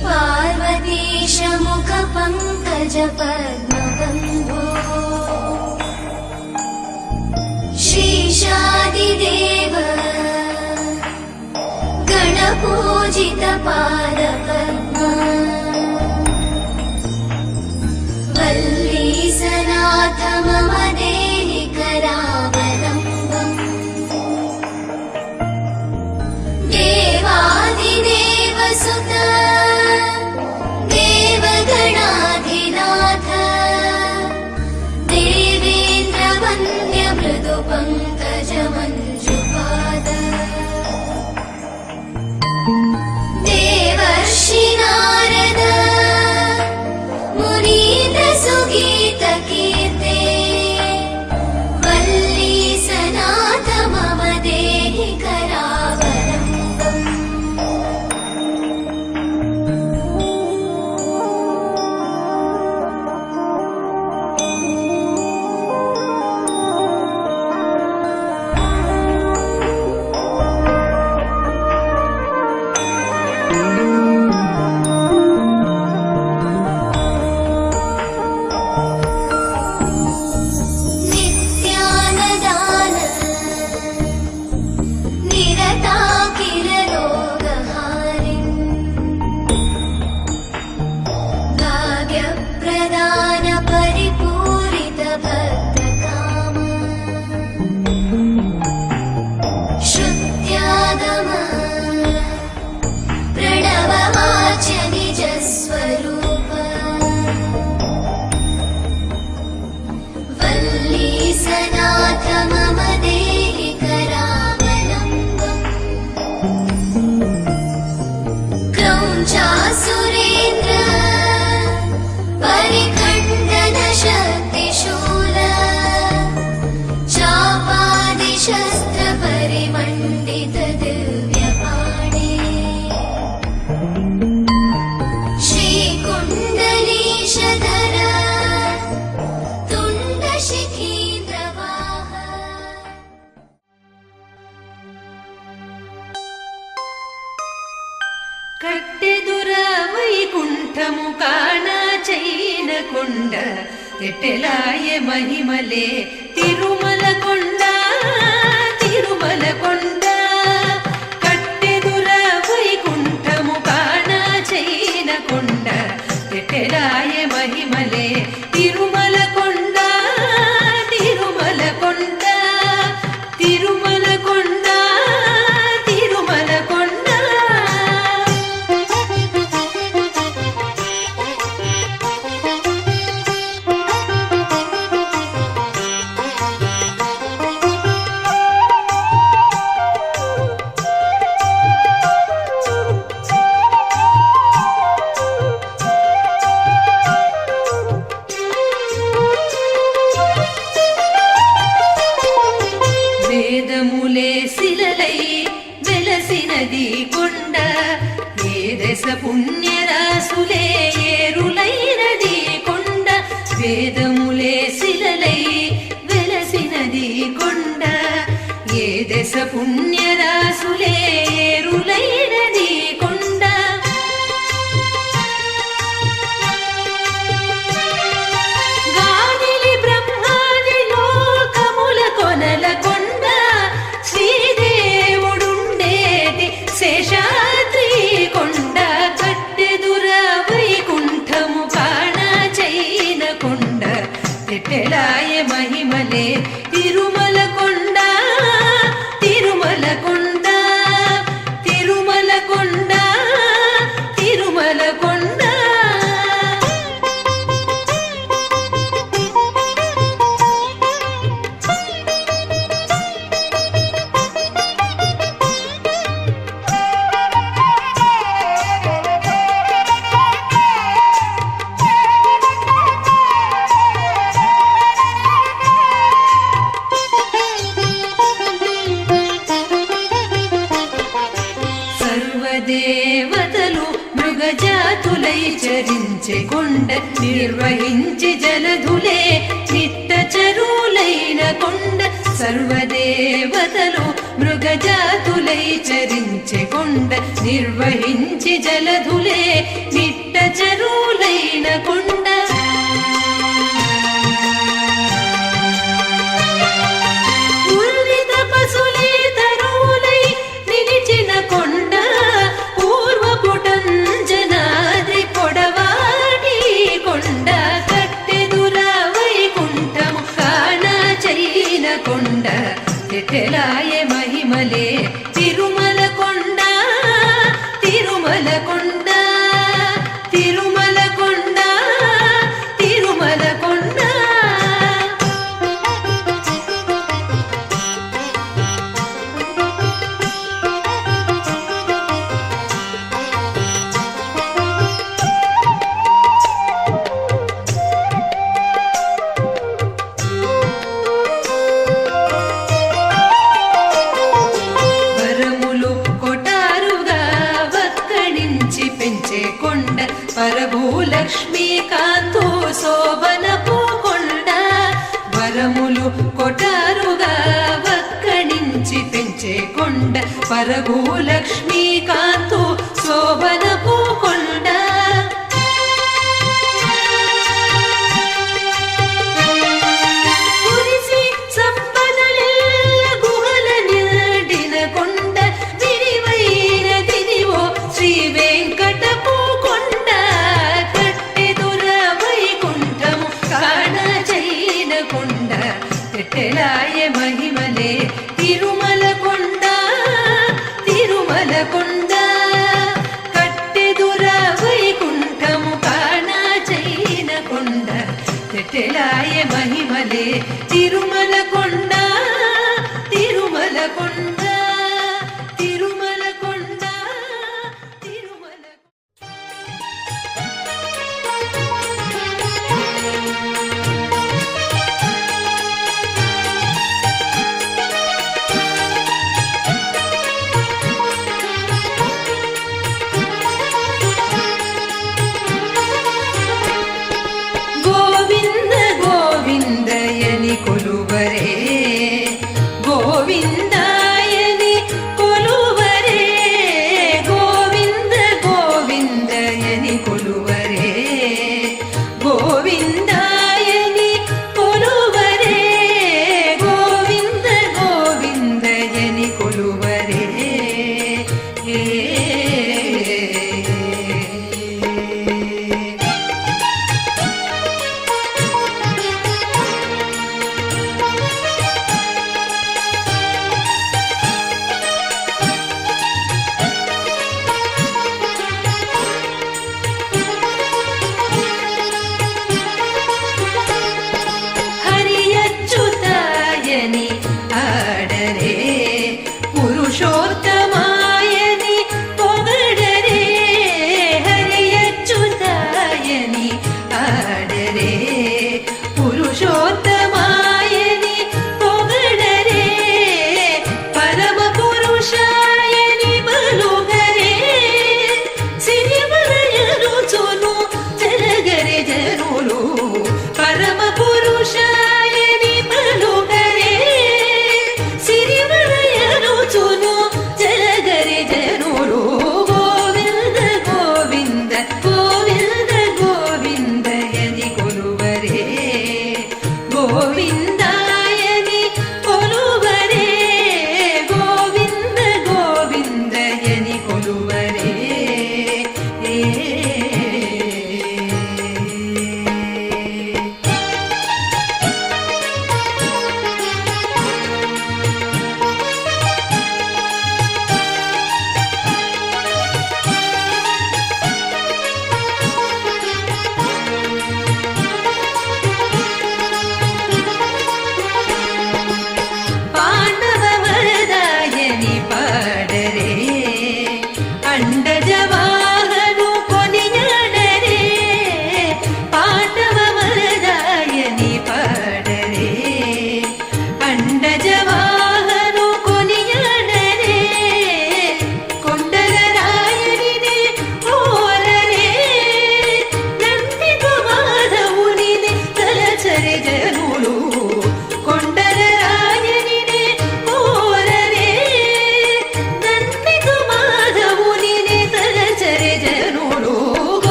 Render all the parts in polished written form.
श्रीपार्वतीश मुखपङ्कज पद्मबन्धो श्रीशादिदेव गणपूजित पादपद्मा वल्लीसनाथ मम देहि करावलम्बम् देवादिदेव सुत देवगणाधिनाथ देवेन्द्र वन्द्य मृदु पङ्कज मञ्जुपाद देवर्षि नारद मुनीन्द्र सुगीत कीर्ते वल्लीसनाथ मम देहि करावलम्बम् नित्यानदान निरताखिल रोगहारिन् भाग्यप्रदान परिपूरित भक्तकाम श्रुत्यागम प्रणववाच्य निजस्वरूप वल्लीसनाथ मम देहि करावलम्बम् क्रौञ्चासुरेन्द्र परिखण्डन शक्तिशूल चापादिशस्त्र परिमण्डित दिव्यपाणे श्रीकुण्डलीशधर तुण्डशिखीन्द्रवाह కట్టెదుర వైకుంఠము కానా చైన కొండ ఎట్టెలాయ మహిమలే తిరుమల కొండ తిరుమల కొండ కట్టెదుర వైకుంఠము కానా చైన కొండ ఎట్టెలాయ మహిమలే తిరుమల కొండ తిరుమల కొండ తిరుమల కొండ తిరుమల కొండ వేదములే శిలలై వెలసినది కొండ ఏ దశ పుణ్యరాసులే ఏరులైనది కొండ వేదములే శిలలై వెలసినది కొండ ఏ దశ పుణ్యరాసులే ఏరులైనది కొండ గాదిలి బ్రహ్మాది లోకముల కొనల కొండ శ్రీదేవుడుండేది శేషాద్రి కొండ కట్టెదుర వైకుంఠము కానా చైన కొండ ఎట్టెలాయ మహిమలే తిరుమల కొండ తిరుమల కొండ తిరుమల కొండ తిరుమల కొండ దేవతలు మృగజాతులై చరించే కొండ నిర్వహించి జలధులే నిట్ట చరులైన కొండ సర్వదేవతలు మృగజాతులై చరించె కొండ నిర్వహించి జలధులే నిట్ట చరులైన కొండ ఉర్విత పశులే తరువులై నిలిచిన కొండ పూర్వపుటంజనాద్రి పొడవాడి కొండ కట్టెదుర వైకుంఠము కాన చైన కొండ తెటెలాయ మహిమలే తిరుమల కొండ తిరుమల కొండ తిరుమల కొండ తిరుమల కొండ వరములు కొటారుగా వక్కడించి పెంచే కొండ పరభూలక్ష్మీకాంతో శోభనపు కొండ వరములు కొటారుగా వక్కడించి పెంచే కొండ పరభూలక్ష్మీకాంతో శోభనపు కొండ కురిసి సంపదలెల్ల గుహల నిండిన కొండ విరివైన దినివో శ్రీ వెంకటపు కొండ కట్టెదుర వైకుంఠము కాణ చైన కొండ తెటెలాయ మహిమలే తిరుమల కొండ తిరుమల కొండ కట్టెదుర వైకుంఠము కాణ చైన కొండ తెటెలాయ మహిమలే తిరుమల కొండ తిరుమల కొండ తిరుమల కొండ తిరుమల గోవింద గోవిందయని కొలువరే గోవిందాయని కొలువరే గోవింద గోవిందయని కొలువరే గోవిందాయని కొలువరే గోవింద గోవిందయని కొలువరే హరియచ్యుతాయని ఆడరే పురుషోత్తమాయని పొగడరే హరియచ్యుతాయని ఆడరే పురుషోత్తమాయని పొగడరే పరమ పురుషాయని బలుగరే సిరివరయరుచును జరగరే జనులు పరమ పురుషాయని బలుగరే సిరివరయరుచును జరగరే జనులు గోవింద గోవింద గోవింద గోవిందయని కొలువరే గోవిందాయని కొలువరే గోవింద గోవిందయని కొలువరే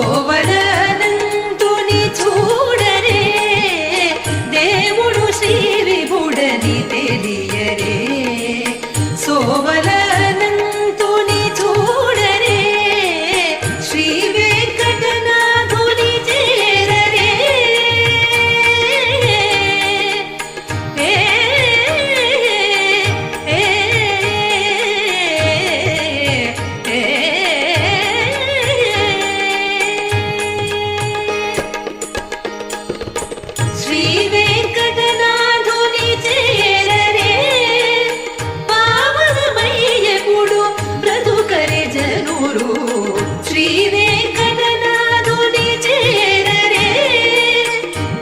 సోవలనంతుని చూడరే దేవుడు శ్రీ విభుడని తెలియరే సోవలనంతుని చూడరే శ్రీ వెంకటనాథుని చేరరే శ్రీ వెంకటనాథుని చేరరే పావనమయ్యకుడు బ్రతుకరే జనులు శ్రీ వెంకటనాథుని చేరరే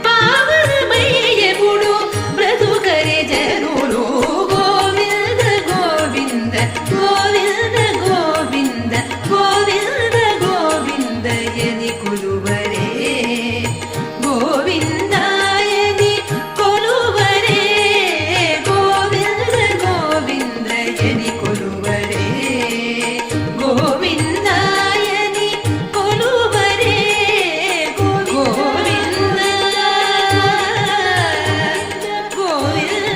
పావనమయ్యకుడు బ్రతుకరే జనులు గోవింద గోవింద గోవింద గోవింద గోవింద గోవింద యని కొలువరే గోవిందాయని కొలువరే గోవింద గోవింద యని కొలువరే గోవిందాయని కొలువరే గోవింద గోవింద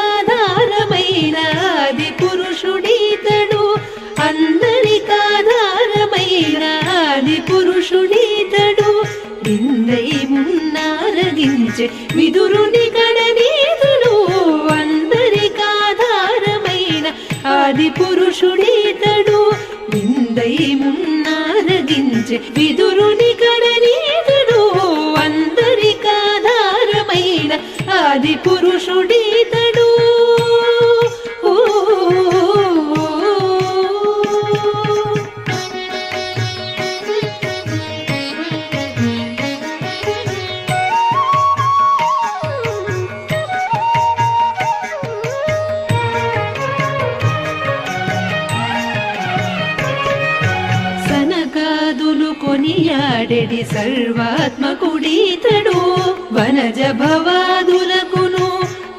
అందరికాధారమైన ఆది పురుషుడీతడు అందరికాధారమైన ఆది పురుషుడీతడు నిందై మున్నారగించే విదురుని కడనీతుడు అందరికాధారమైన ఆది పురుషుడీతడు నిందై మున్నారగించే విదురుని కడనీతుడు అందరికాధారమైన ఆది పురుషుడీతడు సనకాదులు కొనియాడెడి సర్వాత్మకుడీతడు వనజ భవాదులకును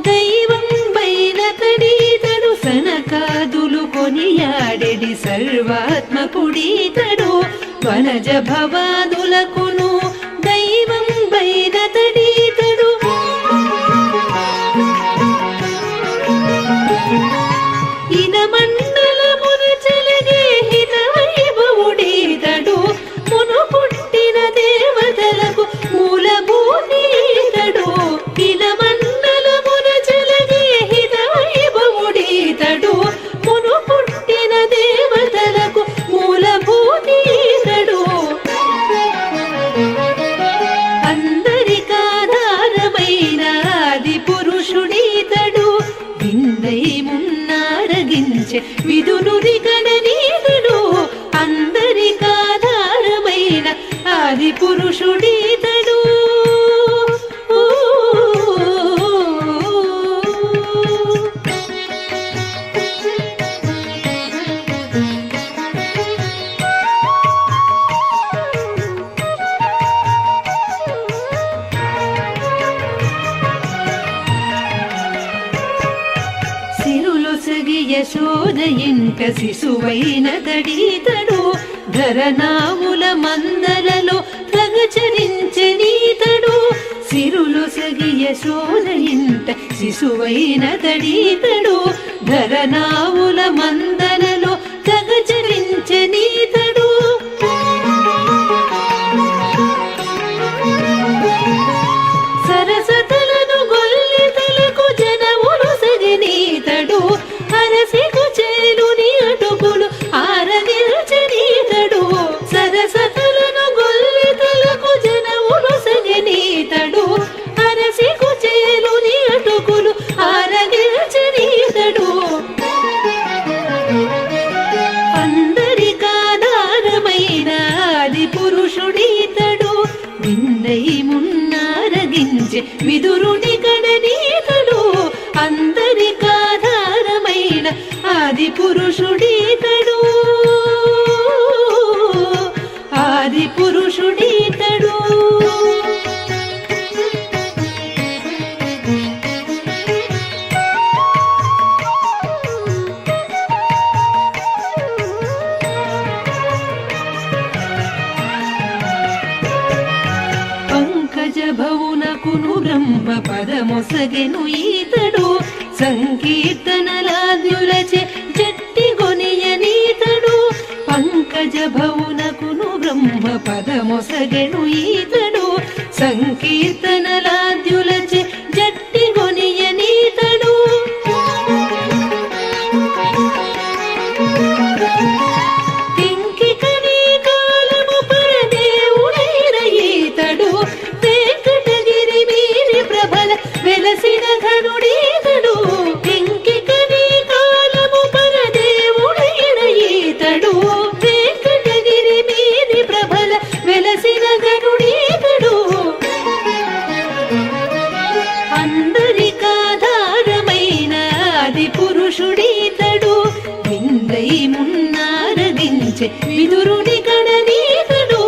దైవం బైనతడీతడు సనకాదులు కొనియాడెడి సర్వాత్మకుడీతడు వనజ భవాదులకును దైవం బైనతడీతడు ఇన మండలమున చెలగే హిత వైభవుడీతడు మును పుట్టిన దేవతలకు మూలభూతీతడు ఇన మండలమున చెలగే హిత వైభవుడీతడు మును పుట్టిన దేవతలకు మూలభూతీతడు అందరికాధారమైన ఆది పురుషుడీతడు విందై మున్నారగించే విదురుని కడనీతుడు అందరికాధారమైన ఆది పురుషుడీతడు సిరులొసగి యశోద ఇంట శిశువైన తడీతడు ధరనాముల మందలలో తగచరించెనీతడు సిరులొసగి యశోద ఇంట శిశువైన తడీతడు ధరనాముల మందలలో తగచరించెనీతడు సరసతలను గొల్లెతలకు జనములు సగనీతడు అరసికు చేలుని అటుకులు ఆరగిల్చనీతడు సరసతలను గొల్లెతలకు జనములు సగనీతడు అరసికు చేలుని అటుకులు ఆరగిల్చనీతడు అందరికాధారమైన ఆది పురుషుడీతడు విన్న విందై మున్నారగించే విదురుని గణనీతడు అందరికాధారమైన ఆది పురుషుడీతడు ఆది పురుషుడీతడు భవునకును బ్రహ్మ పదమొసగెను ఈతడు సంకీర్తనలాద్యులచే జట్టి గొనియనీతడు పంకజ భవునకును బ్రహ్మ పదమొసగెను ఈతడు సంకీర్తనలాద్యులచే జట్టి గొనియనీతడు వెలసిన ఘనుడీతడు వెంకికని కాలము పరదేవుడైన ఈతడు వెంకటగిరి మీది ప్రభల వెలసిన ఘనుడీతడు అందరికాధారమైన ఆది పురుషుడీతడు విందై మున్నారగించే విదురుని గణనీతడు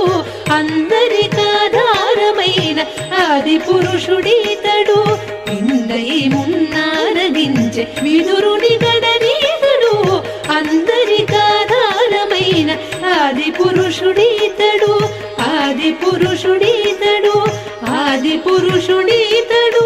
అందరికాధారమైన ఆది పురుషుడీతడు విందై మున్నారగించే విదురుని గణనీతడు అందరికాధారమైన ఆది పురుషుడీతడు ఆది పురుషుడీతడు ఆది పురుషుడీతడు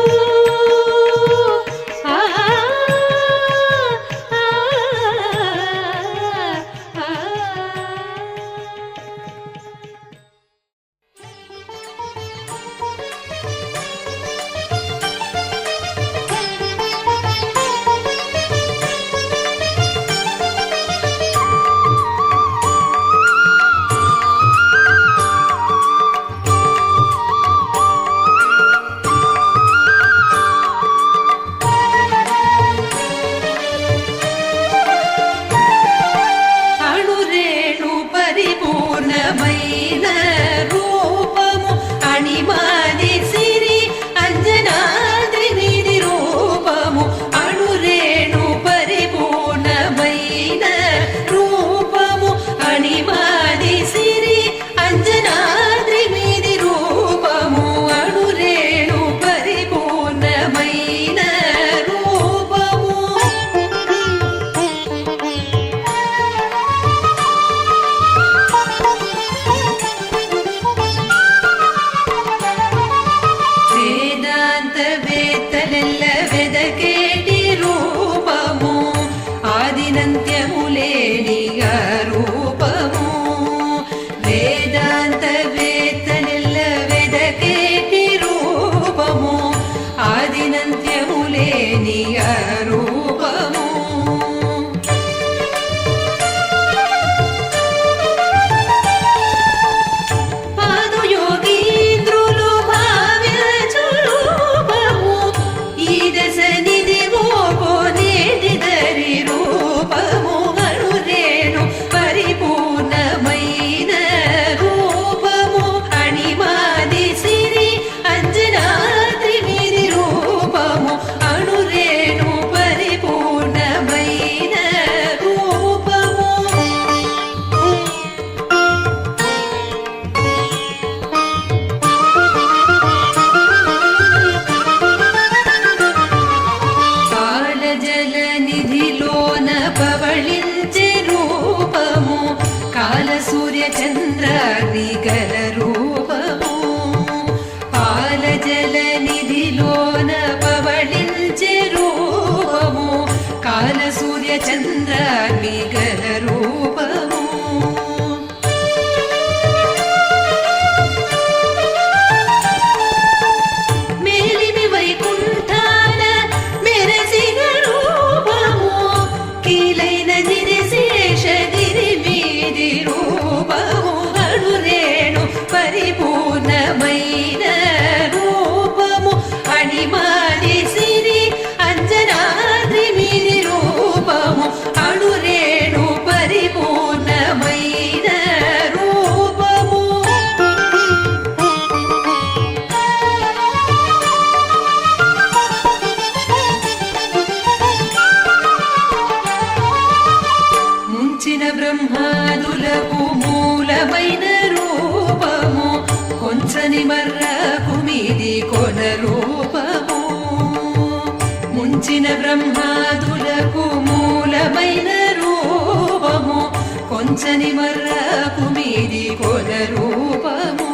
పచ్చని మర్రాకు మీది కొల రూపము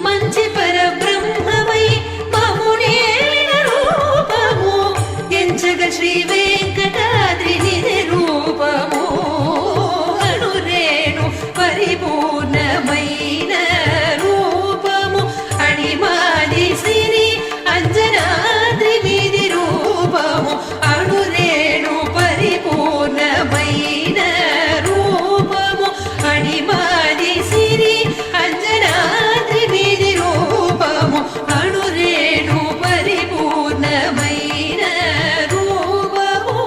మంచి పరబ్రహ్మమై మమునేలిన రూపము ఎంచగ శ్రీ వెంకటాద్రి నిధి రూపము అణురేణు పరిపూర్ణమైన రూపము అణిమాది సిరి అంజనాద్రి మీది రూపము అణురేణు పరిపూర్ణమైన రూపము అణిమాది సిరి అంజనాద్రి మీది రూపము అణురేణు పరిపూర్ణమైన రూపము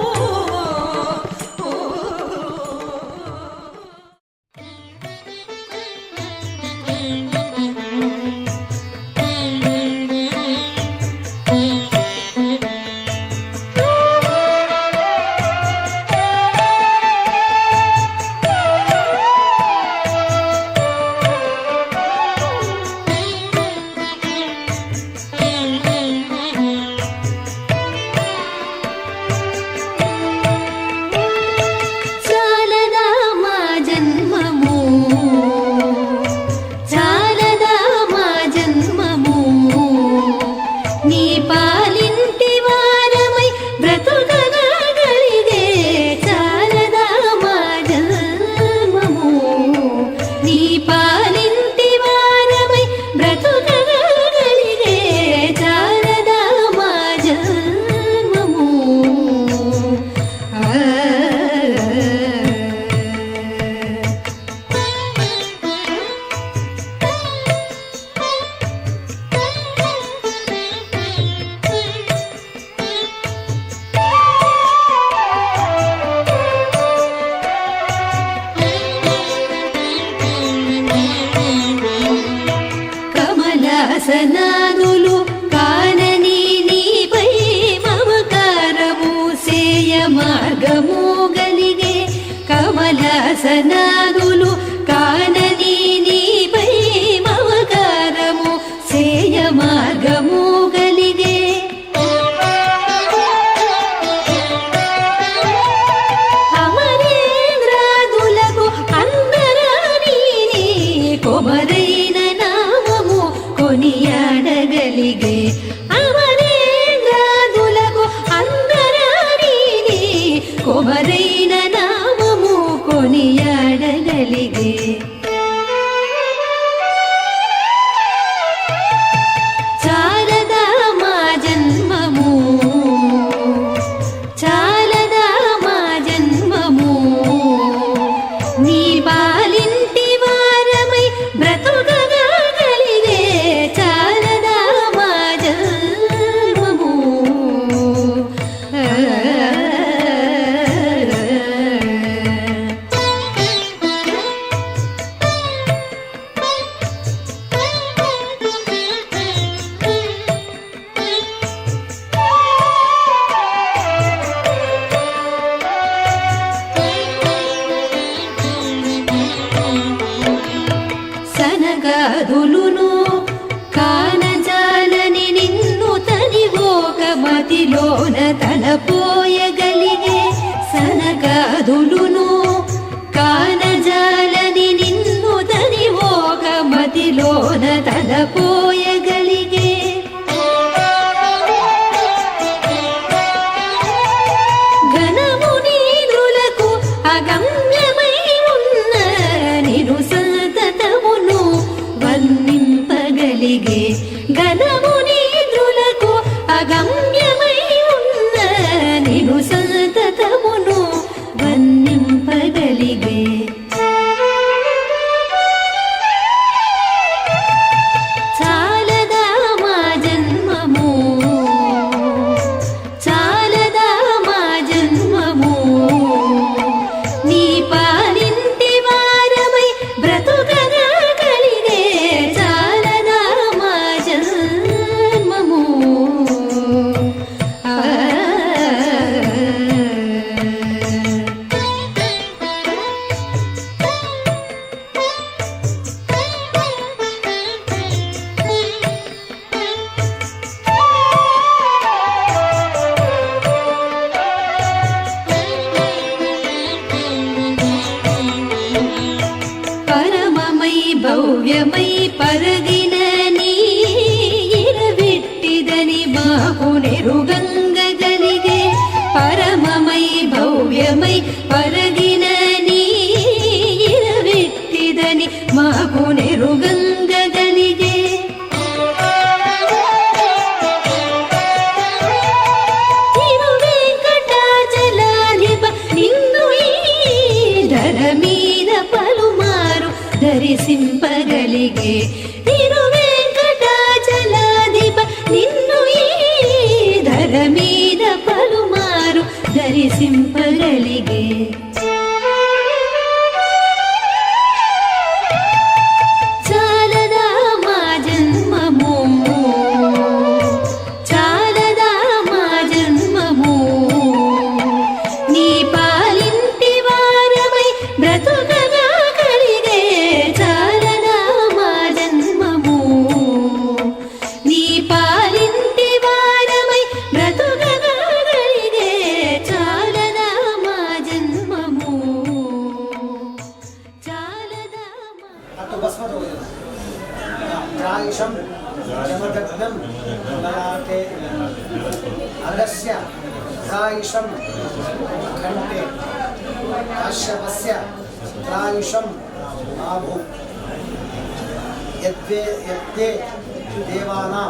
చాలదా మా జన్మము చాలదా మా జన్మము నీ పాలింటి వారమై బ్రతుకగలిగే చాలదా మా జన్మము నీ పాలింటి వారమై బ్రతుకగలిగే చాలదా మా జన్మము కమలాసనాదులు కానని నీపై మమకారము సేయ మార్గము గలిగే కమలాసనాదులు కానని నీపై మమకారము సేయ మార్గము గలిగే అమరేంద్రాదులకు అందరాని కొమరైన నామము కొనియాడగలిగే అమరేంద్రాదులకు అందరాని కొమరైన నామము కొనియాడగలిగే చాలదా మా జన్మము చాలదా మా జన్మము నీ పాలింటి వారమై బ్రతుకగలిగే చాలదా మా జన్మము సనగాదులును కానజాలని నిన్ను తనివోక మతిలోన తలపోయగలిగే సనగాదులును కానజాలని నిన్ను తనివోక మతిలోన తలపోయగలిగే ఘనమునీంద్రులకు అగమ్యమై ఉన్న నిరు సతతమును వర్ణింపగలిగే ఘనమునీంద్రులకు అగమ్యమై ఉన్న నిరు సతతమును వర్ణింపగలిగే చాలదా మా జన్మము చాలదా మా జన్మము నీ పాలింటి వారమై బ్రతుకగలిగే చాలదా మా భవ్యమై పరగిన నీ ఇరవిట్టిదని మాకు నెరుగంగగలిగే పరమమై భవ్యమై పరగిన నీ ఇరవిట్టిదని మాకు నెరుగంగగలిగే తిరువేంకటాచలాధిప నిన్ను ఈ ధర మీద పలుమారు ధరిసింపగలిగే తిరువేంకటాచలాధిప నిన్ను ఈ ధర మీద పలుమారు ధరిసింపగలిగే చాలదా మా జన్మము చాలదా మా జన్మము నీ పాలింటి వారమై బ్రతుకగా కలిగే చాలదా మా జన్మము నీ పాలింటి వారమై బ్రతుకగా కలిగే చాలదా మా జన్మము చాలదా మా त्रायुषं जमदग्नं ललाटे अगस्य त्रायुषं खण्डे काश्यपस्य त्रायुषं आभु यद्वे देवानां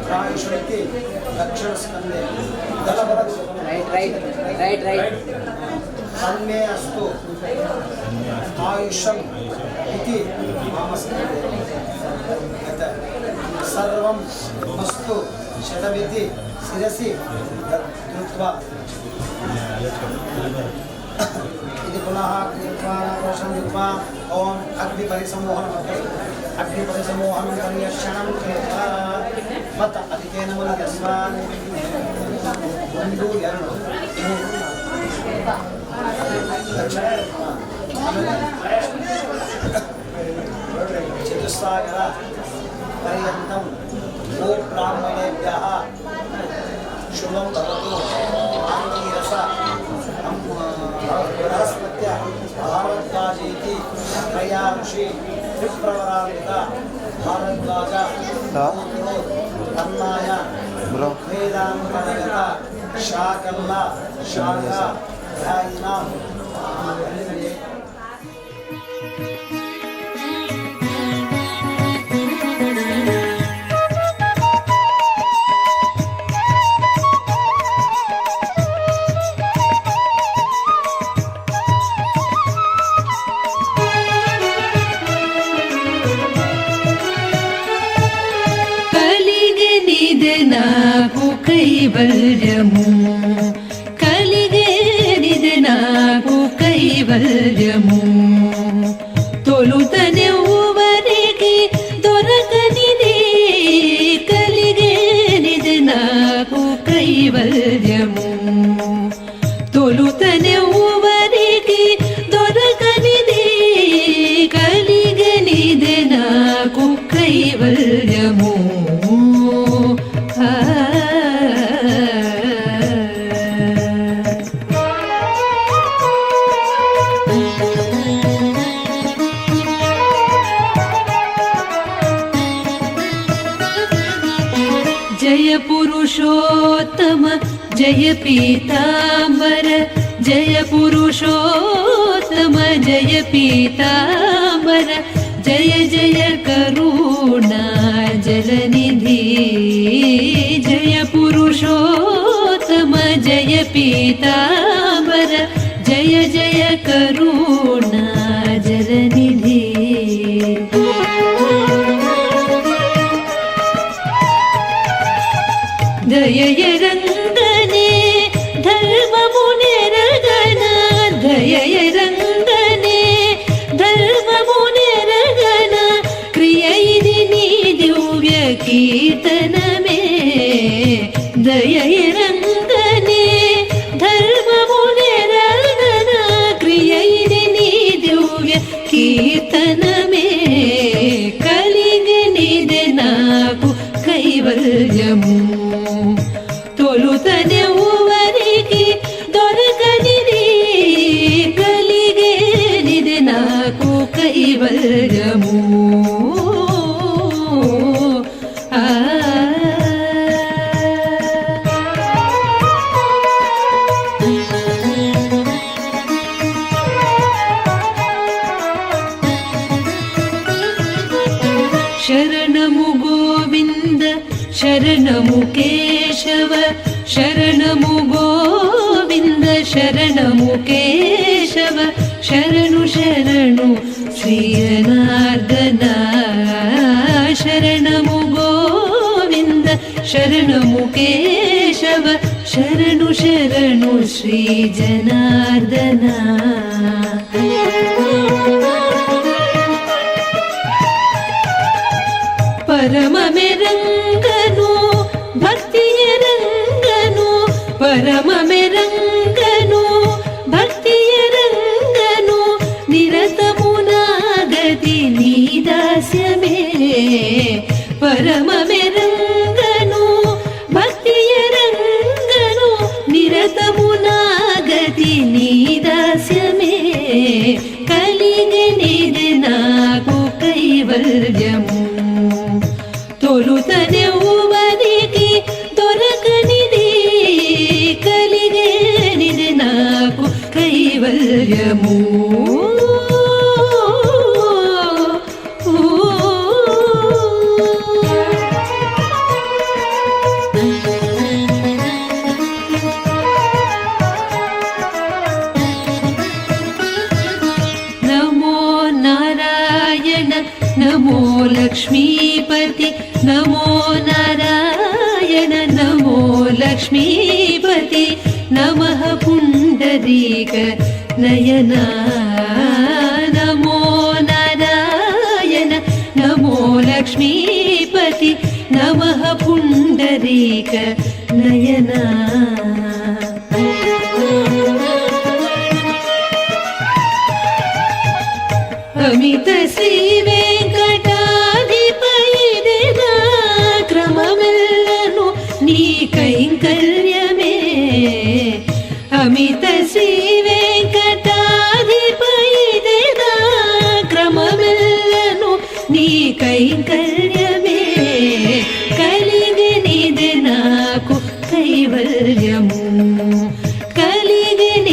त्रायुषमिति दक्षिणस्कन्धे right. तन्मे अस्तु आयुषम् इति मामस्कन्धे सर्वं अस्तु शतमिति शिरसि धृत्वा इति पुनः कृत्वा कृत्वा ॐ अग्निपरिसमोहनं पर्यक्षणं कृत्वा मत अधिकेन मुनिगस्वान् ಒಂದು ಎರಡು चतुस्सागर पर्यन्तं गो ब्राह्मणेभ्यः शुभं भवतु आङ्गीरस बृहस्पत्य भारद्वाजेति त्रया ऋषि त्रिप्रवरान्वित भारद्वाज तन्नाय वेदान्तनिगत शाकल्ल शाखा ध्यायिनां నాకు కైవల్యము కలిగేది నాకు కైవల్యము తొలుతనెవ్వరికి దొరకనిది కలిగేది నాకు కైవల్యము తొలుతనెవ్వరికి దొరకనిది కలిగనిది నాకు కైవల్యము जय पुरुषोत्तम जय पीतांबर जय पुरुषोत्तम जय पीतांबर जय जय करुणा जलनिधि जय पुरुषोत्तम जय पीतांबर जय जय करुणा जलनिधि దయయరంగనే ధర్మమునెరగన దయయరంగనే ధర్మమునెరగన క్రియ ఇది నీ దివ్య కీర్తనమే దయయరంగనే ధర్మమునెరగన క్రియ ఇది నీ దివ్య కీర్తనమే కలిగనిదే నాకు కైవల్యము తొలుతనెవ్వరికి దొరకనిది కలిగేనిది నాకు కైవల్యము శరణము గోవింద శరణము కేశవ శరణము గోవింద శరణము కేశవ శరణు శరణు శ్రీ జనార్దన శరణము గోవింద శరణము కేశవ శరణు శరణు శ్రీ జనార్దన పరమమెరంగను భక్తియ రంగను పరమమెరంగను భక్తియ రంగను నిరతమునాగతి నీ దాస్యమే పరమమెరంగను భక్తియ రంగను నిరతమునాగతి నీ దాస్యమే కలిగనిది నాకు కైవల్యము తొలుతనెవ్వరికి దొరకనిది కలిగేనిది నాకు కైవల్యము నమో నారాయణ నమో లక్ష్మీపతి నమో నారాయణ నమో లక్ష్మీపతి నమః పుండరీక నయన నమో నారాయణ నమో లక్ష్మీపతి నమః పుండరీక నయన అమిత శ్రీ వెంకటాధిపైదెనా క్రమమెల్లను నీ కైంకర్యమే అమిత శ్రీ వెంకటాధిపైదెనా క్రమమెల్లను నీ కైంకర్యమే కలిగనిది నాకు కైవల్యము కలిగనిది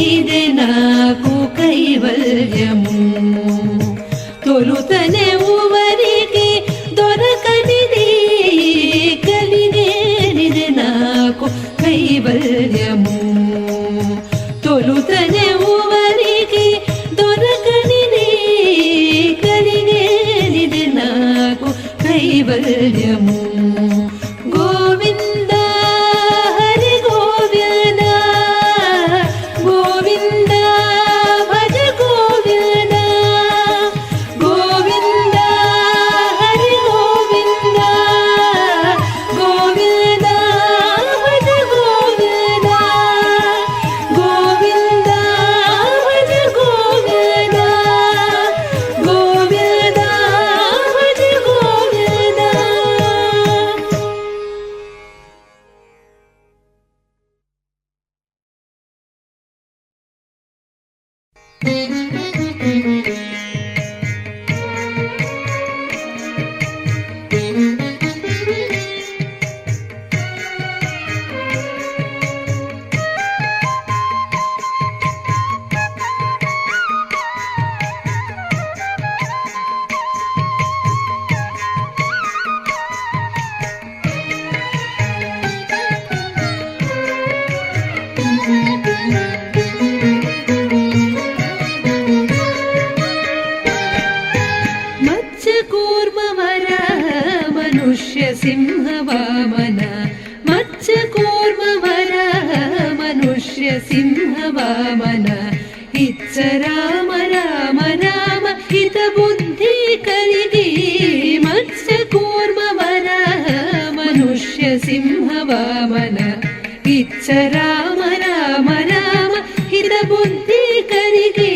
నాకు కైవల్యము తొలుతనెవ్వరికి దొరకనిది కలిగేనిది నాకు కైవల్యము తొలుతనెవ్వరికి దొరకనిది కలిగేనిది నాకు కైవల్యము గోవింద హరి గోవింద గోవింద భజ గోవింద గోవింద హరి గోవింద గోవింద భజ గోవింద గోవింద భజ గోవింద గోవింద భజ గోవింద మత్స్యకూర్మవర మనుష్య సింహ వామన మత్స్యకూర్మవర మనుష్య సింహ వామన ఇచ్చ రామ రామ రామ హిత బుద్ధి కలిగి మత్స్యకూర్మవర మనుష్య సింహ వామన ఇచ్చ రామ రామ రామ హిత బుద్ధి కలిగి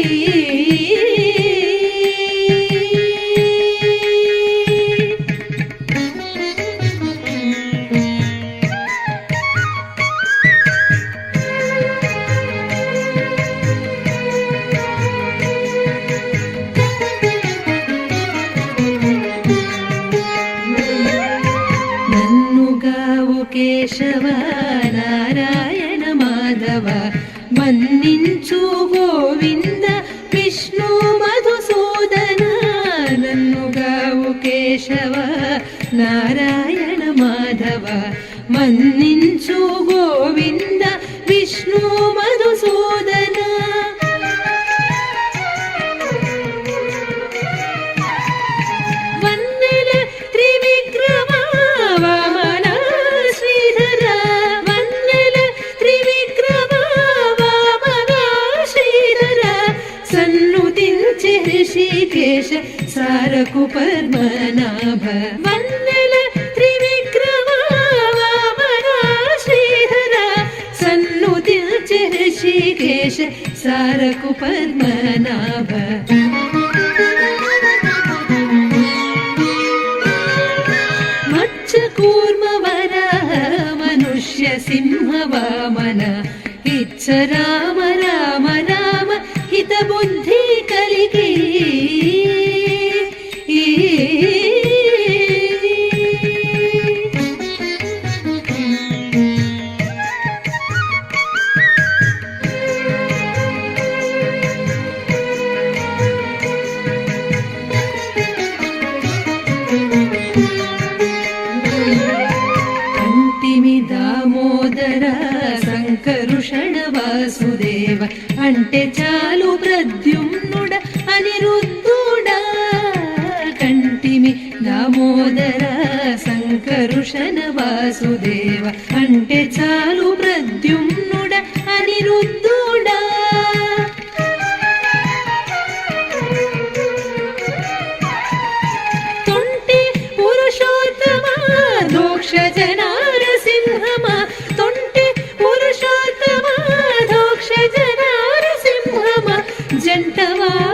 కేశవ నారాయణ మాధవ మన్నించు గోవింద విష్ణు మధుసూదన నన్నుగావు కేశవ నారాయణ మాధవ మన్నించు గోవింద విష్ణు మధుసూదన వన్నెల త్రివిక్రమ వామన శ్రీధర వన్నెల త్రివిక్రమ వామన శ్రీధర సన్నుతించి ఋషికేశ సారకు పద్మనాభ వన్నెల త్రివిక్రమ వామన శ్రీధర సన్నుతించి ఋషికేశ సారకు పద్మనాభ కూర్మ వరాహ మనుష్య సింహ వామన ఇచ్చ రామ రామ రామ హిత బుద్ధి కలిగి దామోదర శంకరుషణ వాసుదేవ అంటే చాలు ప్రద్యుమ్నుడ అనిరుద్ధుడ కంటిమి దామోదర శంకరుషణ వాసుదేవ అంటే చాలు ప్రద్యుమ్నుడ అనిరుద్ధుడ తొంటి పురుషోత్తమ దోక్ష జనా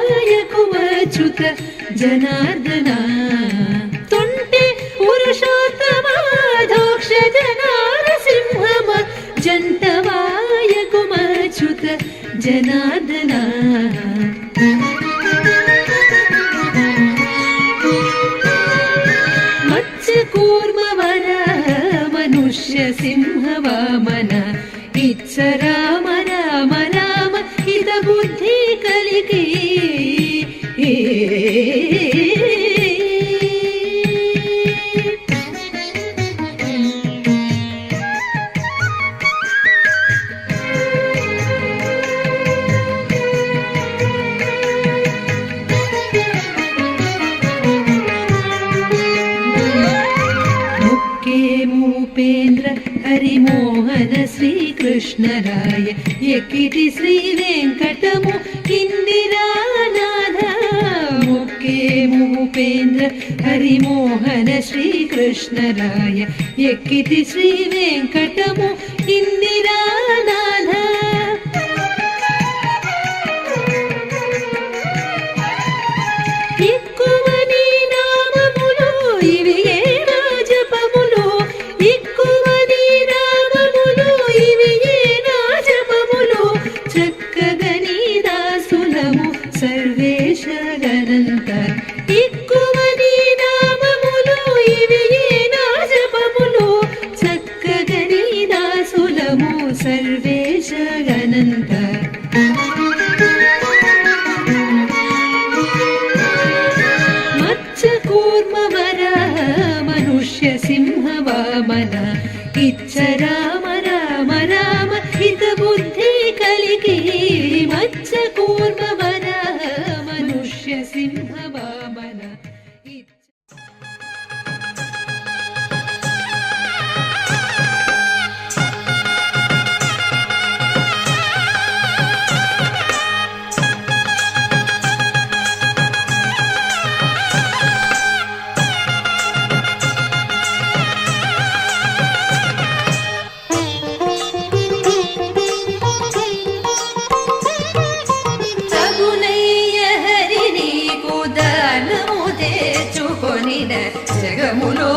జంటవాయకుమచ్యుత జనార్దన తొంటి పురుషోత్తమ దోక్ష జనారసింహమ జంటవాయకుమచ్యుత జనార్దన మత్స్యకూర్మ వరాహ మనుష్య సింహ వామన ఇచ్చ రామ రామ రామ హిత బుద్ధి కలిగి మూపేంద్ర హరిమోహన శ్రీకృష్ణరాయ ఎక్కిటి శ్రీ వెంకటము ఇందిరానాథ ముఖ్యే మూపేంద్ర హరిమోహన శ్రీకృష్ణరాయ ఎక్కిటి శ్రీ వెంకటము ఇందిరానాథ ఎక్కువ నీ నామములు ఇవి జపములు ఎక్కువ నీ నామములు ఇవి జపములు చక్కగా నీ దాసులము సర్వేశ గనంత ఎక్కువ నీ నామములు ఇవి జపములు చక్కగా నీ దాసులము సర్వేశ గనంత కూర్మ వరాహ మనుష్య సింహ వామన ఇచ్చ రామ రామ రామ హిత బుద్ధి కలిగి మత్స్య కూర్మ వరాహ మనుష్య సింహ వామన జగములో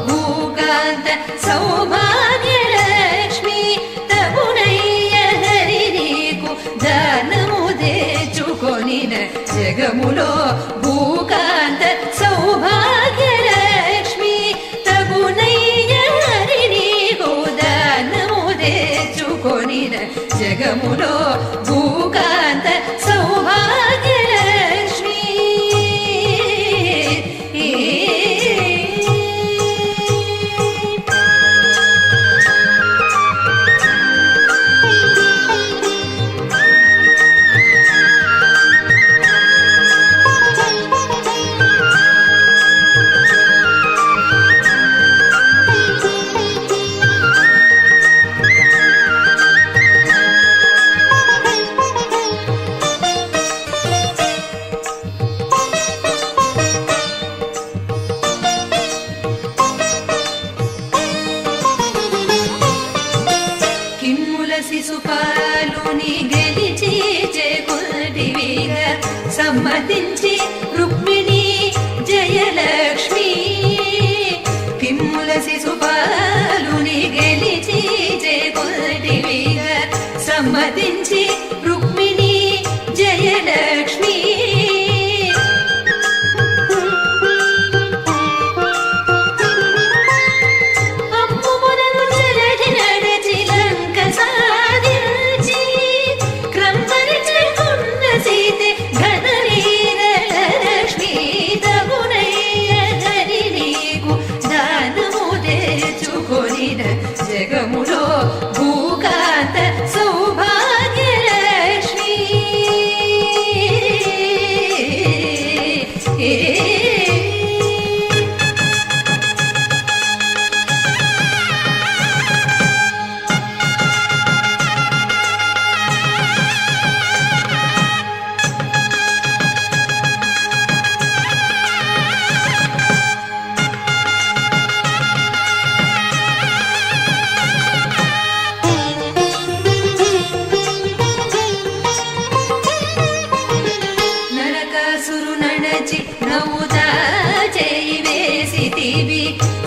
భూకాంత సౌభాగ్యలక్ష్మి తగునయ్య హరి నీకు దానము తెచ్చుకొనిన జగములో భూకాంత సౌభాగ్యలక్ష్మి తగునయ్య హరి నీకు నరకాసురు నడచి నవ్వుతా చేయి వేసితివి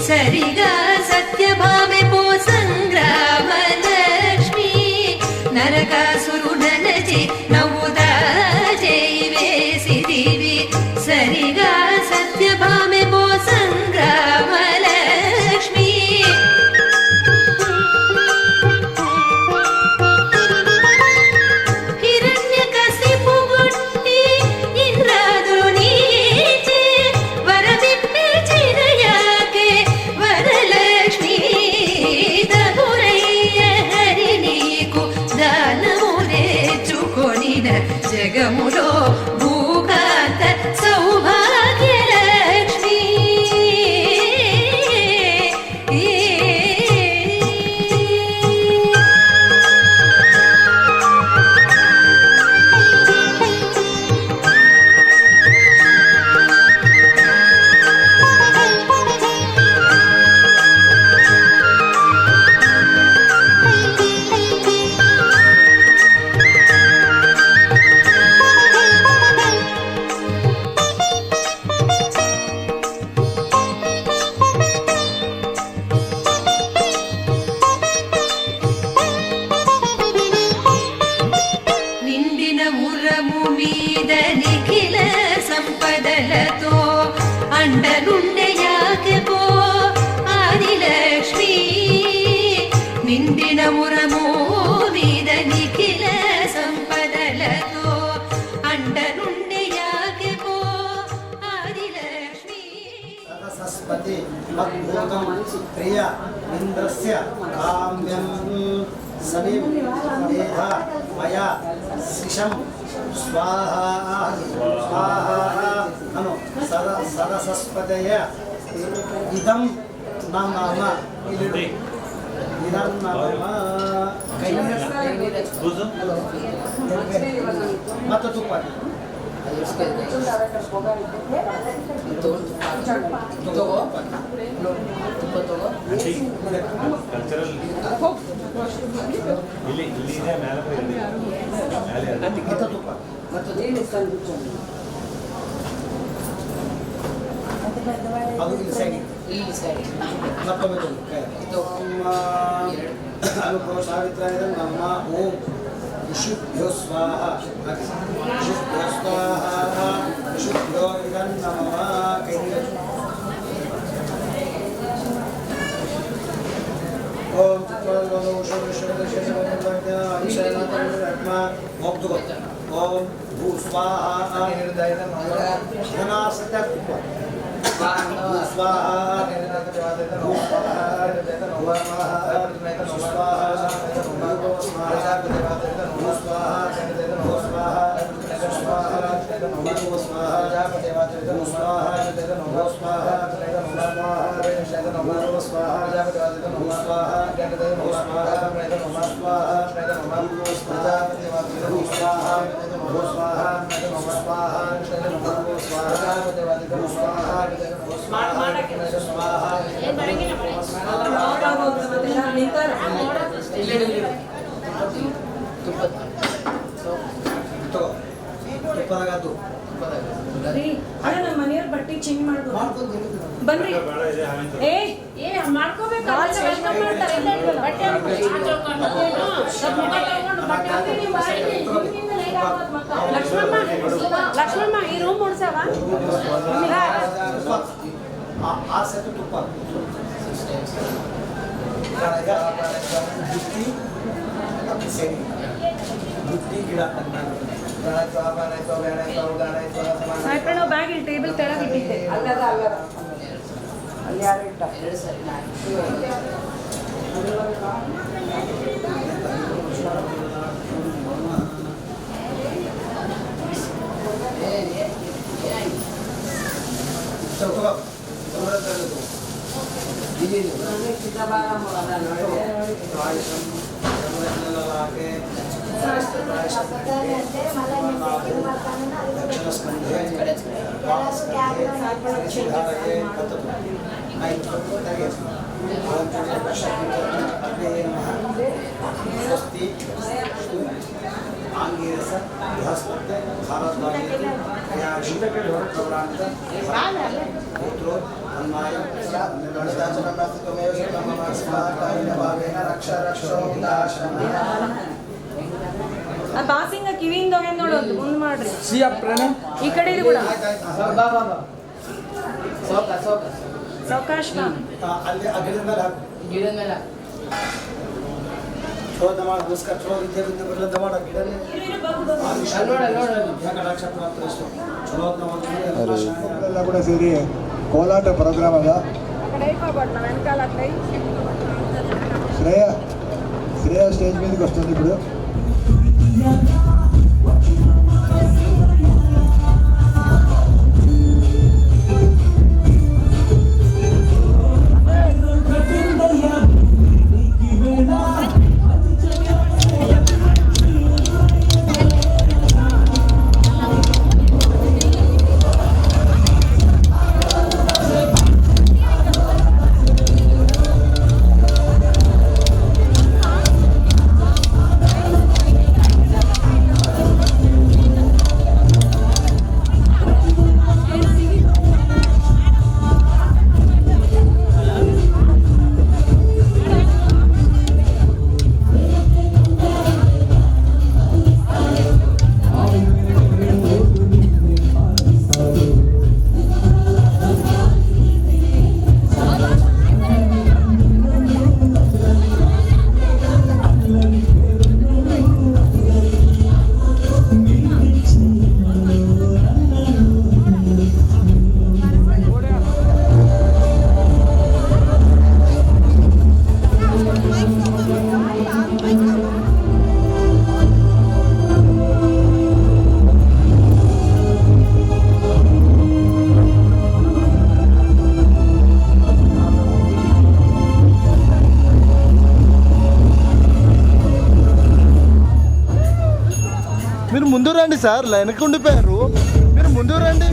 సరిగా సత్యభామె పో సంగ్రామ లక్ష్మి నరకాసురు నడచి నవ్వుతా చేయి వేసితివి సరిగా సత్యభామె పో సంగ్రామ లక్ష్మి హిరణ్యకశిపు గుట్టి ఇంద్రాదునీచే వరమిప్పించిన యాకే వరలక్ష్మి తగురయ్య హరి నీకు దానము తెచ్చుకొనిన జగములో భూకాంత సౌభాగ్యలక్ష్మి నిండిన ఉరము మీద నిఖిల సంపదలతో అండనుండె యాకెపో ఆదిలక్ష్మి నిండిన ఉరము మీద నిఖిల సంపదలతో అండనుండె యాకెపో ఆదిలక్ష్మి సరస్వతి మద్భూతం ప్రియ ఇంద్రస్య కామ్యం సమీం మేధ మయా శిషం స్వాహా స్వాహా అను సరసస్పతయ ఇదం నామ ఇదం నామ ಮತ್ತು ತುಪ್ಪ ಕಲ್ಚರಲ್ ಇಲ್ಲಿ ಇದೆ ಮೇಲೆ ಮತ್ತು ತುಪ್ಪ ಅದು ಇಲ್ಲಿ ಸೈಡ್ ಮತ್ತೊಮ್ಮೆ ಅನುಭವ ಸಾವಿತ್ರಾಯ ನಮ್ಮ ಓಂ ऋषिभ्यो स्वाहा ऋषिभ्यो स्वाहा ऋषिभ्यो इदं नमः ओम ओम भू स्वाहा ನಮ್ಮ ಮನೆಯವ್ರ ಬಟ್ಟೆ ಚೇಂಜ್ ಮಾಡ್ಬೋದು ಬನ್ರಿ ಏ ಮಾಡ್ಕೋಬೇಕು ಲಕ್ಷ್ಮಮ್ಮ ಈ ರೂಮ್ ಮುಡ್ಸವ ತುಪ್ಪ ಬುಟ್ಟಿ ಗಿಡ ಸಾಯ್ಪಣ್ಣ ಬ್ಯಾಗ್ ಇಲ್ಲಿ ಟೇಬಲ್ ತೆಳಗೆ ಇಟ್ಟಿದ್ದೆ ಅಲ್ಲದ ಅಲ್ಲಿ ಯಾರು ಇಟ್ಟ स्वस्ति आंगीरस बृहस्पति भारत पुत्रो अन्नाय ಆ ಬಾಸಿಂಗ ಕಿವಿಯಿಂದ ಹೋಗ್ಯಾನ ನೋಡೋದು ಮುಂದೆ ಮಾಡ್ರಿ ಶ್ರೀ ಪ್ರಣಮ್ ಈ ಕಡೆ ಇದು ಕೂಡ ಬಾ ಬಾ ಬಾ ಸಾವಕಾಶ ಬಾ ಅಲ್ಲಿ ಅಗಿಲಿನ ಮೇಲೆ ಹಾಕು ಗಿಡದ ಮೇಲೆ ಚೋದ ಮಾಡಿ ನಮಸ್ಕಾರ ಚೋದ ವಿದ್ಯಾರ್ಥಿ ಬರಲಿಂದ ಮಾಡ ಗಿಡನೇ ಎಲ್ಲ ಕೂಡ ಸೇರಿ ಕೋಲಾಟ ಪ್ರೋಗ್ರಾಮ್ ಅದ వెనకాల శ్రేయ స్టేజ్ మీదకి వస్తుంది ఇప్పుడు. మీరు ముందు రండి సార్, వెనక్కి ఉండిపోయారు, మీరు ముందు రండి.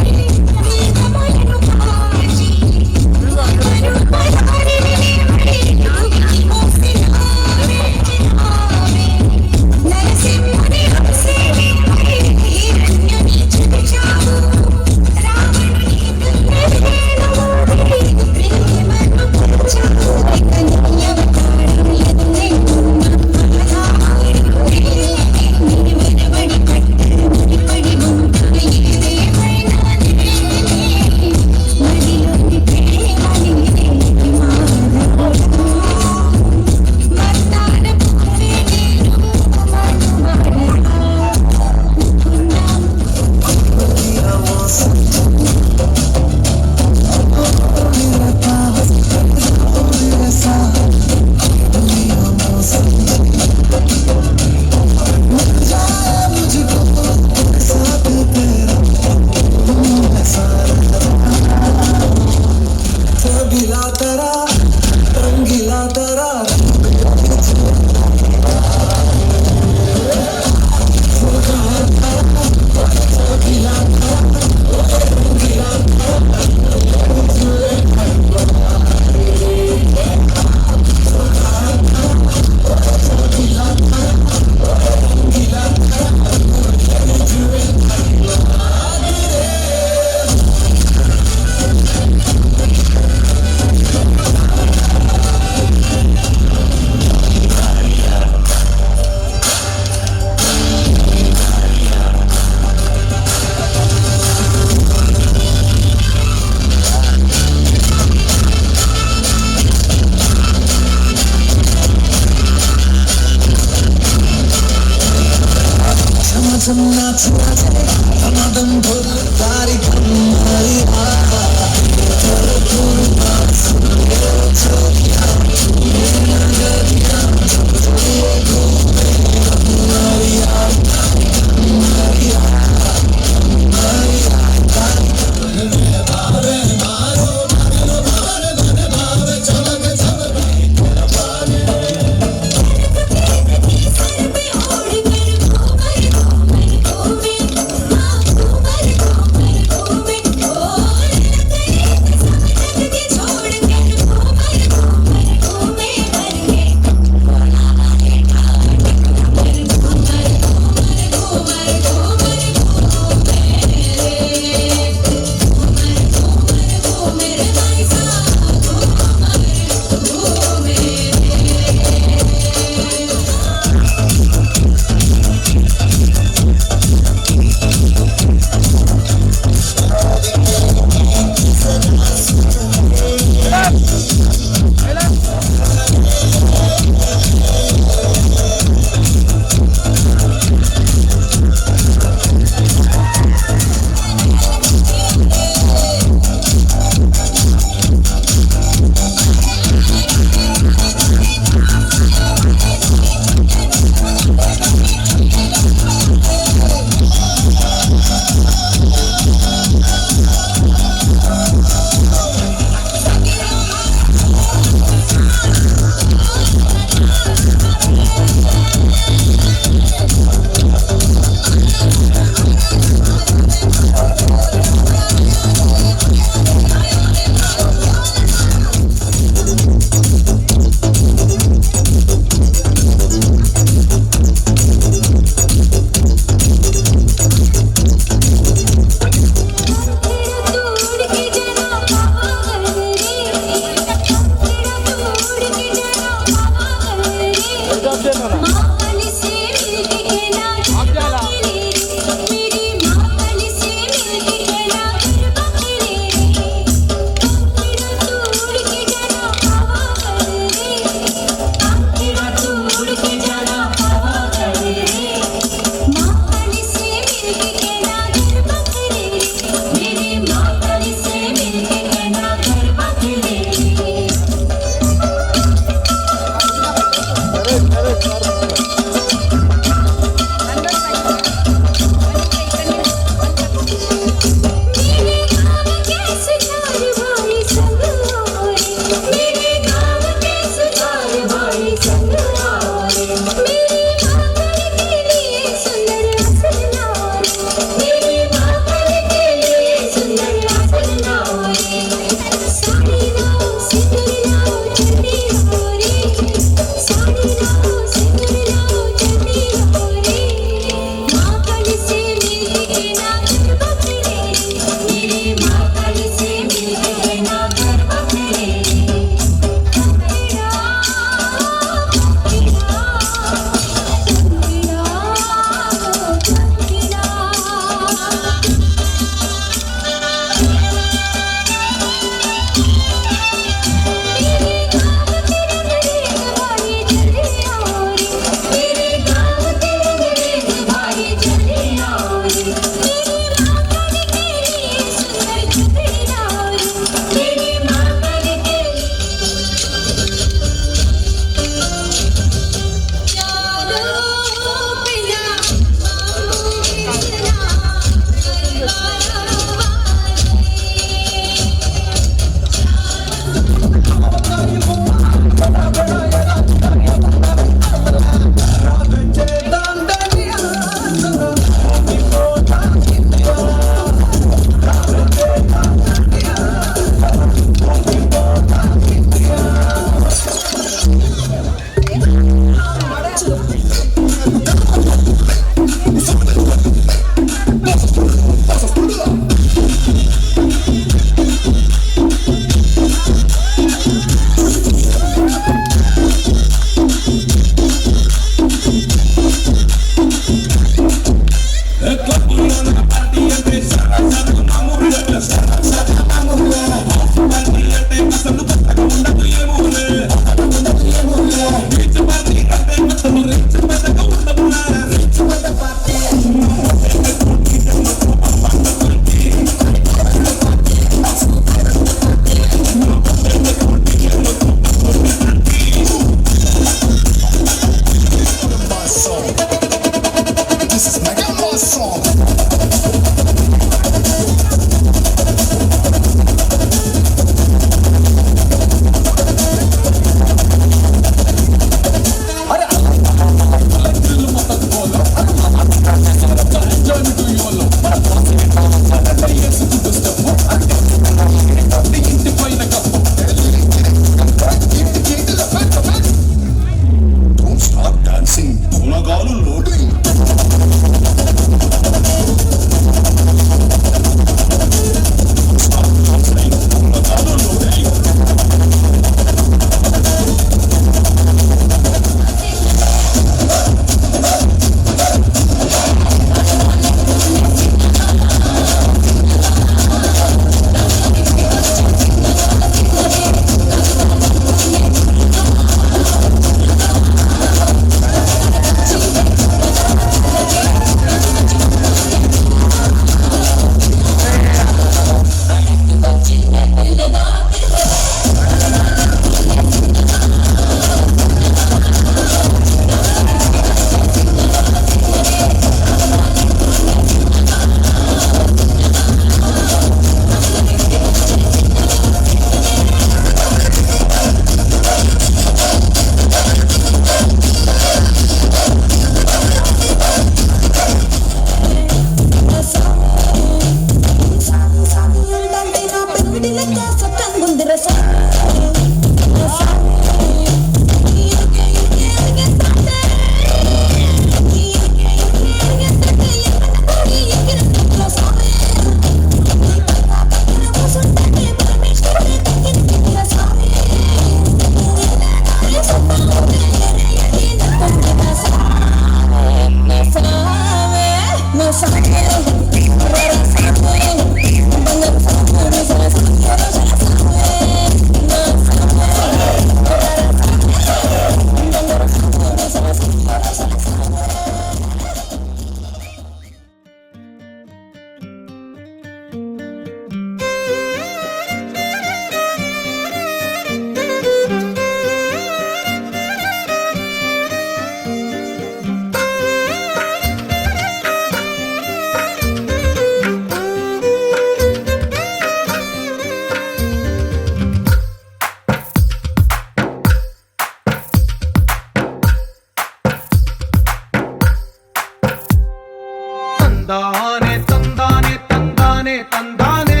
తందానే తందానే తందానే తందానే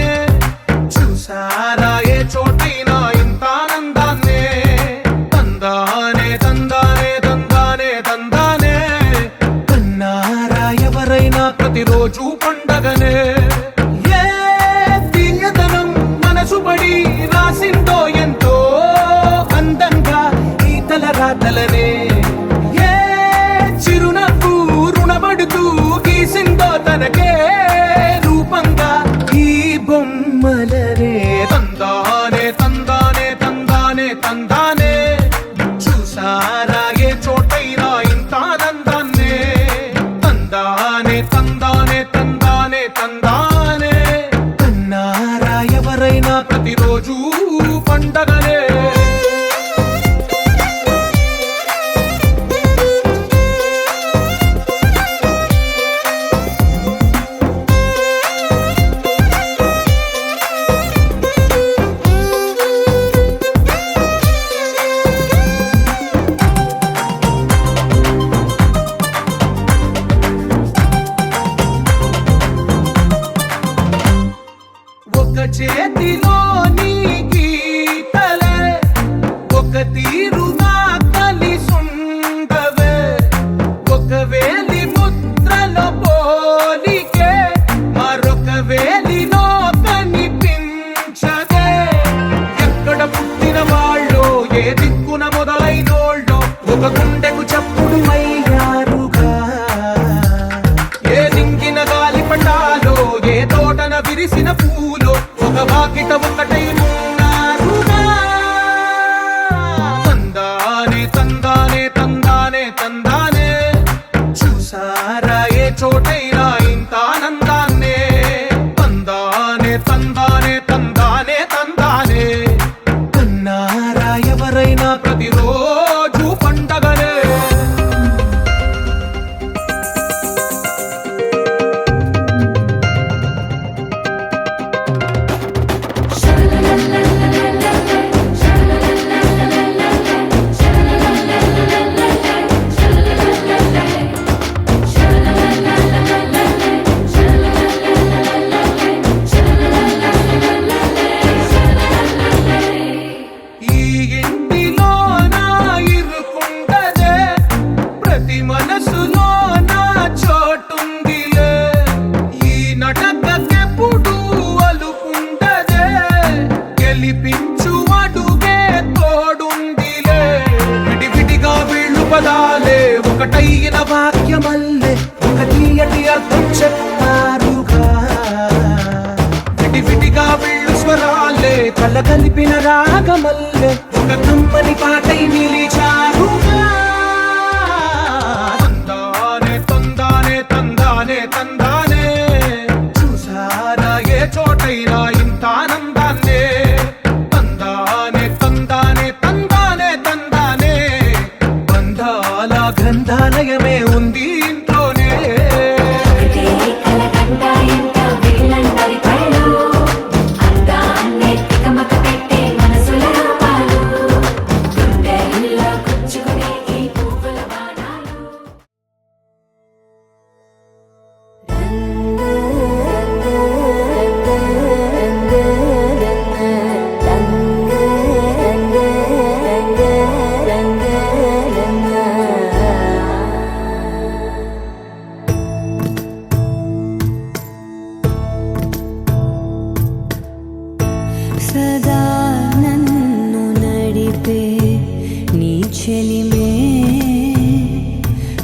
చూసారా ఏ చోటైనా ఇంత ఆనందాన్నే తందానే తందానే తందానే తందానే కన్నారా ఎవరైనా ప్రతిరోజు పండగనే ఏ తీయదనం మనసు పడి రాసిందో ఎంతో అందంగా ఈ తలరాతలనే ఏ చిరునవ్వు రుణపడుతూ గీసిందో తనకే రూపంగా ఈ బొమ్మలనే తందానే తందానే తందానే తందానే చూసారా ఏ చోటైనా ఇంత ఆనందాన్నే తందానే తందానే తందానే తందానే కన్నారా ఎవరైనా ప్రతిరోజు పండగనే ఒక చేతిలో నీ గీతలే ఒక తీరుగా కలిసుండవే ఒక వేలి ముద్రల పోలికే మరొక వేలిలో కనిపించదే ఎక్కడ పుట్టిన వాళ్ళో ఏ దిక్కున మొదలైనోళ్ళో ఒక గుండెకు చప్పుడు అయ్యారుగా ఏ దింగిన గాలి పటా కలిపిన రాగమల్లె ఒక కమ్మని పాటై నిలిచారుగా. తందానే తందానే తందానే తందానే చూసారా ఏ చోటైనా ఇంత ఆనందాన్నే. తందానే తందానే తందానే తందానే బంధాల గ్రంథాలయమే ఉంది ఇంట్లోనే. సదా నన్ను నడిపే నీ చెలిమే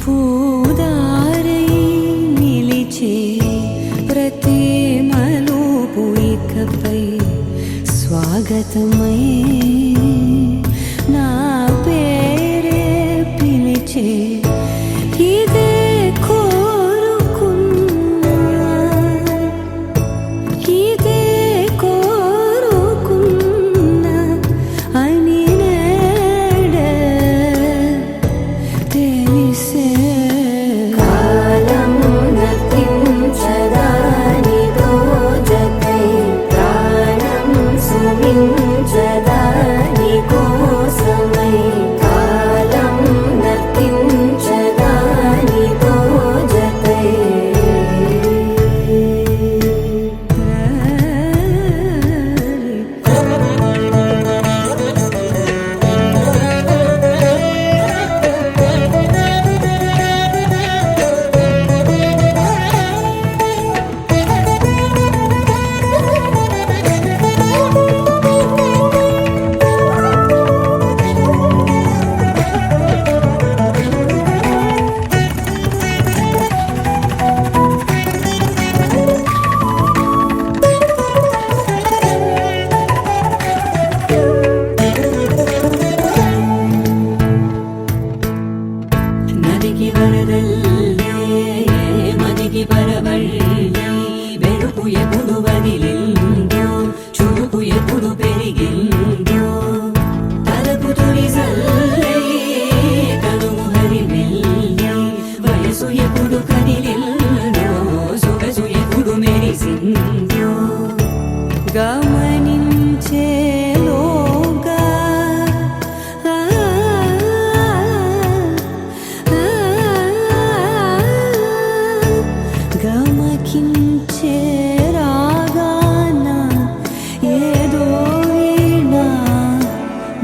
పూదారై నిలిచే ప్రతి మలుపు ఇకపై స్వాగతమై నా పేరే పిలిచే ఇదే కోరుకున్నా ఇదే కోరుకున్నా అని నేడే తెలిసే. కాలం నతించదానిదో జతై ప్రాణం సుమించదాని కోసమై. కాలం నతించదానిదో జతై నదికి వరదల్లే మదికి పరవళ్ళే వెలుపు ఎప్పుడు వదిలిందో చూపు ఎప్పుడు పెరిగిందో తలపు తొలి సల్లే కనుము హరిమెల్లే వయసు ఎప్పుడు కదిలిందో సొగసు ఎప్పుడు మెరిసిందో గమనించేలోగా గమకించే రాగాన ఏదో వీణా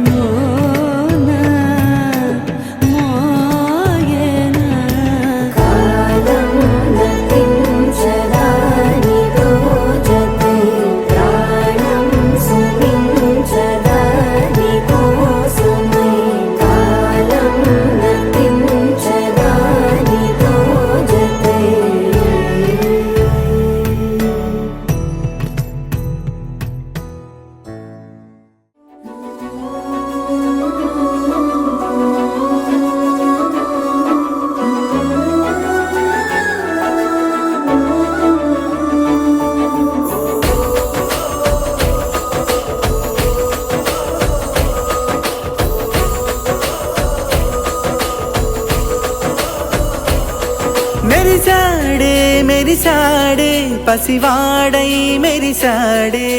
మోనా మోయేనా. కాలం నతించదానిదో జతై ప్రాణం సుమించదాని కోసమై. కాలం నతించదానిదో జతై మెరిసాడే మెరిసాడే పసివాడై మెరిసాడే.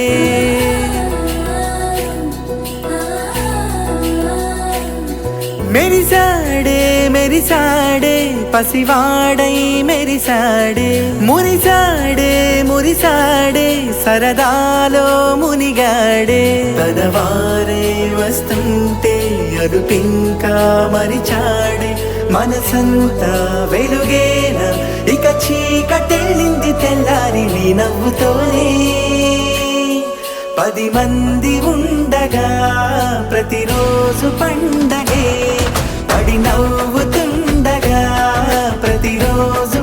మెరిసాడే మెరిసాడే పసివాడై మెరిసాడే. మురిసాడే మురిసాడే సరదాలో మునిగాడే. తనవారే వస్తుంటే అరుపింకా మరిచాడే. మనసంతా వెలుగేన ఇక చీకటెళ్ళింది తెల్లారి నీ నవ్వుతోనే. 10 మంది ఉండగా ప్రతిరోజు పండగే. పడి నవ్వుతుండగా ప్రతిరోజు